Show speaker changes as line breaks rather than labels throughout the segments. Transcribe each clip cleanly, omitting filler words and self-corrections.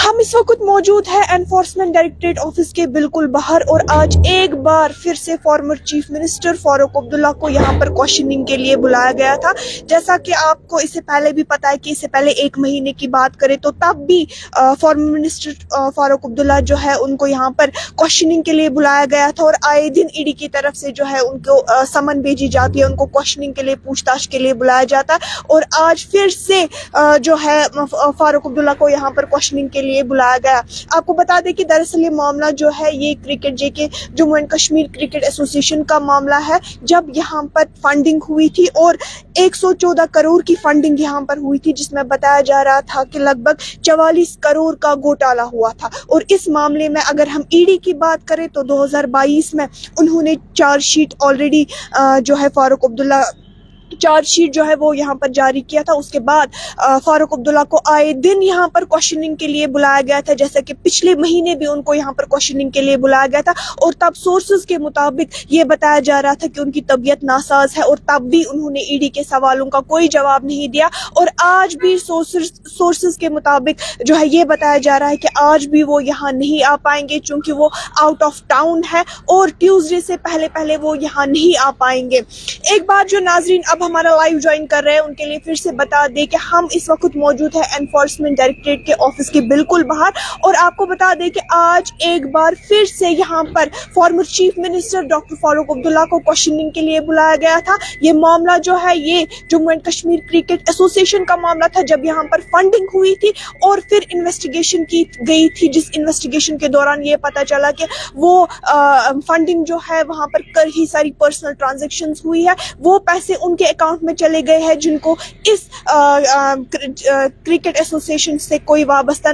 हम इस वक्त मौजूद है एनफोर्समेंट डायरेक्टरेट ऑफिस के बिल्कुल बाहर और आज एक बार फिर से former chief minister Farooq Abdullah को यहाँ पर क्वेश्चनिंग के लिए बुलाया गया था। जैसा कि आपको इससे पहले भी पता है कि इससे पहले एक महीने की बात करें तो तब भी फॉर्मर मिनिस्टर फारूक अब्दुल्ला जो है उनको यहाँ पर क्वेश्चनिंग के लिए बुलाया गया था और आए दिन ईडी की तरफ से जो है उनको समन भेजी जाती है, उनको क्वेश्चनिंग के लिए, पूछताछ के लिए बुलाया जाता है। और आज फिर से जो है फारूक अब्दुल्ला को यहाँ पर क्वेश्चनिंग के लिए बुलाया गया। आपको बता दें कि दरअसल ये मामला जो है ये cricket JK Jammu and Kashmir cricket association का मामला है। जब यहाँ पर फंडिंग हुई थी और 114 करोड़ की फंडिंग यहाँ पर हुई थी, जिसमें बताया जा रहा था कि लगभग 44 करोड़ का घोटाला हुआ था। और इस मामले में अगर हम ईडी की बात करें तो 2022 में उन्होंने चार्जशीट ऑलरेडी जो है फारूक अब्दुल्ला चार्जशीट जो है वो यहाँ पर जारी किया था। उसके बाद फारूक अब्दुल्ला को आए दिन यहाँ पर क्वेश्चनिंग के लिए बुलाया गया था, जैसे कि पिछले महीने भी उनको यहाँ पर क्वेश्चनिंग के लिए बुलाया गया था। और तब सोर्सेज के मुताबिक ये बताया जा रहा था कि उनकी तबीयत नासाज है और तब भी उन्होंने ईडी के सवालों का कोई जवाब नहीं दिया। और आज भी सोर्सेज के मुताबिक जो है ये बताया जा रहा है कि आज भी वो यहाँ नहीं आ पाएंगे, चूंकि वो आउट ऑफ टाउन है और ट्यूसडे से पहले वो यहाँ नहीं आ पाएंगे। एक बार जो नाजरीन अब हमारा लाइव ज्वाइन कर रहे हैं उनके लिए फिर से बता दें कि हम इस वक्त मौजूद है एनफोर्समेंट डायरेक्टरेट के ऑफिस के बिल्कुल बाहर। और आपको बता दें कि आज एक बार फिर से यहाँ पर former chief minister doctor Farooq Abdullah को क्वेश्चनिंग के लिए बुलाया गया था। ये मामला जो है ये Jammu and Kashmir cricket association का मामला था, जब यहाँ पर फंडिंग हुई थी और फिर इन्वेस्टिगेशन की गई थी, जिस इन्वेस्टिगेशन के दौरान ये पता चला कि वो फंडिंग जो है वहां पर कई सारी पर्सनल ट्रांजेक्शंस हुई है, वो पैसे उनके अकाउंट में चले गए हैं जिनको इस क्रिकेट एसोसिएशन से कोई वाबस्ता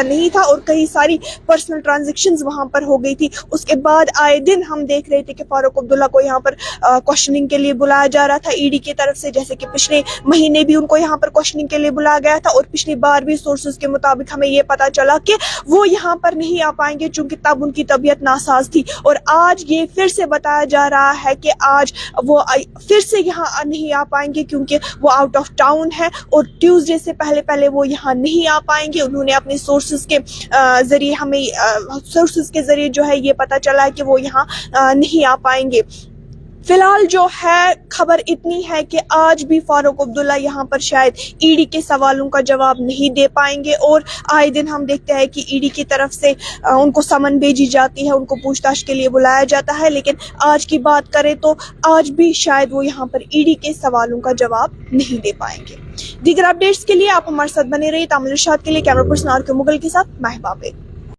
नहीं था और कई सारी पर्सनल ट्रांजैक्शंस वहां पर हो गई थी। उसके बाद आए दिन हम देख रहे थे कि फारूक अब्दुल्ला को यहाँ पर क्वेश्चनिंग के लिए बुलाया जा रहा था ईडी की तरफ से, जैसे कि पिछले महीने भी उनको यहाँ पर क्वेश्चनिंग के लिए बुलाया गया था। और पिछली बार भी सोर्सेज के मुताबिक हमें ये पता चला कि वो यहाँ पर नहीं आ पाएंगे चूंकि तब उनकी तबीयत नासाज थी। और आज ये फिर से बताया जा रहा है कि आज वो फिर से यहाँ नहीं आ पाएंगे क्योंकि वो आउट ऑफ टाउन है और ट्यूसडे से पहले वो यहाँ नहीं आ पाएंगे। उन्होंने अपने सोर्सेज के जरिए हमें सोर्सेज के जरिए जो है ये पता चला है कि वो यहाँ नहीं आ पाएंगे। फिलहाल जो है खबर इतनी है कि आज भी फारूक अब्दुल्ला यहाँ पर शायद ईडी के सवालों का जवाब नहीं दे पाएंगे। और आए दिन हम देखते हैं कि ईडी की तरफ से उनको समन भेजी जाती है, उनको पूछताछ के लिए बुलाया जाता है, लेकिन आज की बात करें तो आज भी शायद वो यहाँ पर ईडी के सवालों का जवाब नहीं दे पाएंगे। दीगर अपडेट्स के लिए आप हमारे साथ बने रहिए। तामिल इरशाद के लिए कैमरा पर्सन आर के मुगल के साथ महबाबे।